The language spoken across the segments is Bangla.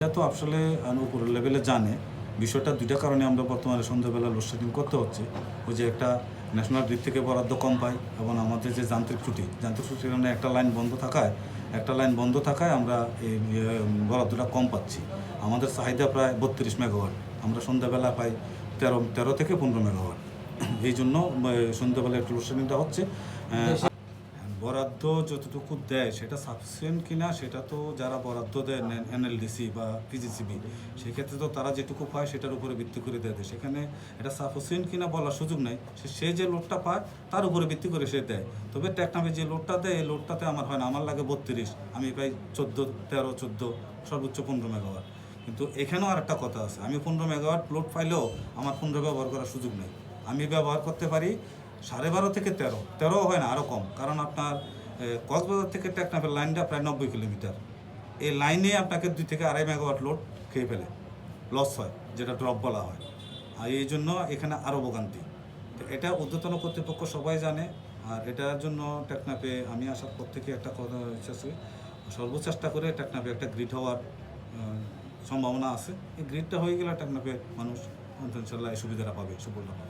এটা তো আসলে উপর লেভেলে জানে বিষয়টা। দুইটা কারণে আমরা বর্তমানে সন্ধ্যাবেলা লোডশেডিং করতে হচ্ছে। ওই যে একটা ন্যাশনাল গ্রিড থেকে বরাদ্দ কম পাই এবং আমাদের যে যান্ত্রিক ত্রুটির কারণে একটা লাইন বন্ধ থাকায় আমরা এই বরাদ্দটা কম পাচ্ছি। আমাদের চাহিদা প্রায় 32 মেগাওয়াট, আমরা সন্ধ্যাবেলা পাই 13 থেকে 15 মেগাওয়াট। এই জন্য সন্ধ্যাবেলা একটু লোডশেডিংটা হচ্ছে। বরাদ্দ যতটুকু দেয় সেটা সাফিসিয়েন্ট কিনা সেটা তো যারা বরাদ্দ দেয় এনএলডিসি বা পিজিসিবি, সেক্ষেত্রে তো তারা যেটুকু পায় সেটার উপরে ভিত্তি করে দেয়। সেখানে এটা সাফিসিয়েন্ট কিনা বলার সুযোগ নেই। সে যে লোডটা পায় তার উপরে ভিত্তি করে সে দেয়। তবে টেকনাফে যে লোডটা দেয় এই লোডটাতে আমার হয় না, আমার লাগে 32, আমি প্রায় 13-14 সর্বোচ্চ 15 মেগাওয়াট। কিন্তু এখানেও আর একটা কথা আছে, আমি 15 মেগাওয়াট লোড পাইলেও আমার 15 ব্যবহার করার সুযোগ নেই। আমি ব্যবহার করতে পারি 12.5 থেকে 13 হয় না, আরও কম। কারণ আপনার কক্সবাজার থেকে টেকনাফের লাইনটা প্রায় 90 কিলোমিটার। এই লাইনে আপনাকে 2 থেকে 2.5 মেগাওয়াট লোড খেয়ে ফেলে, লস হয়, যেটা ড্রপ বলা হয়। আর এই জন্য এখানে আরও ভোগান্তি। তো এটা ঊর্ধ্বতন কর্তৃপক্ষ সবাই জানে। আর এটার জন্য টেকনাফে আমি আসার পর থেকে একটা কথা হচ্ছে, সর্বচেষ্টা করে টেকনাফে একটা গ্রিড হওয়ার সম্ভাবনা আছে। এই গ্রিডটা হয়ে গেলে টেকনাফে মানুষ ইনশাল্লাহ এই সুবিধাটা পাবে, সুফলটা পাবে।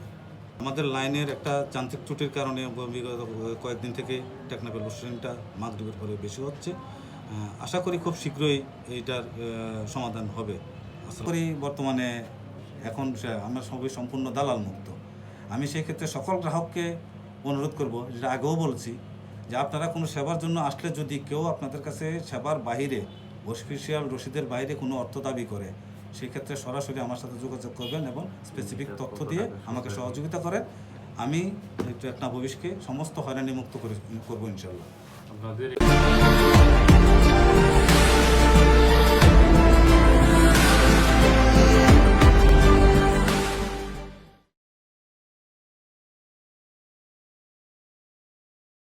আমাদের লাইনের একটা যান্ত্রিক ত্রুটির কারণে বিগত কয়েকদিন থেকে টেকনাফের লোডশেডিংটা মাগরিবের পরে বেশি হচ্ছে। আশা করি খুব শীঘ্রই এইটার সমাধান হবে। আশা করি বর্তমানে এখন আমরা সবাই সম্পূর্ণ দালাল মুক্ত। আমি সেই ক্ষেত্রে সকল গ্রাহককে অনুরোধ করব, যেটা আগেও বলছি, যে আপনারা কোনো সেবার জন্য আসলে যদি কেউ আপনাদের কাছে সেবার বাইরে অফিসিয়াল রসিদের বাইরে কোনো অর্থ দাবি করে, সেক্ষেত্রে সরাসরি আমার সাথে যোগাযোগ করবেন এবং স্পেসিফিক তথ্য দিয়ে আমাকে সহযোগিতা করেন। আমি টেকনাফ অফিসকে সমস্ত হয়রানি মুক্ত করবো ইনশাল্লাহ।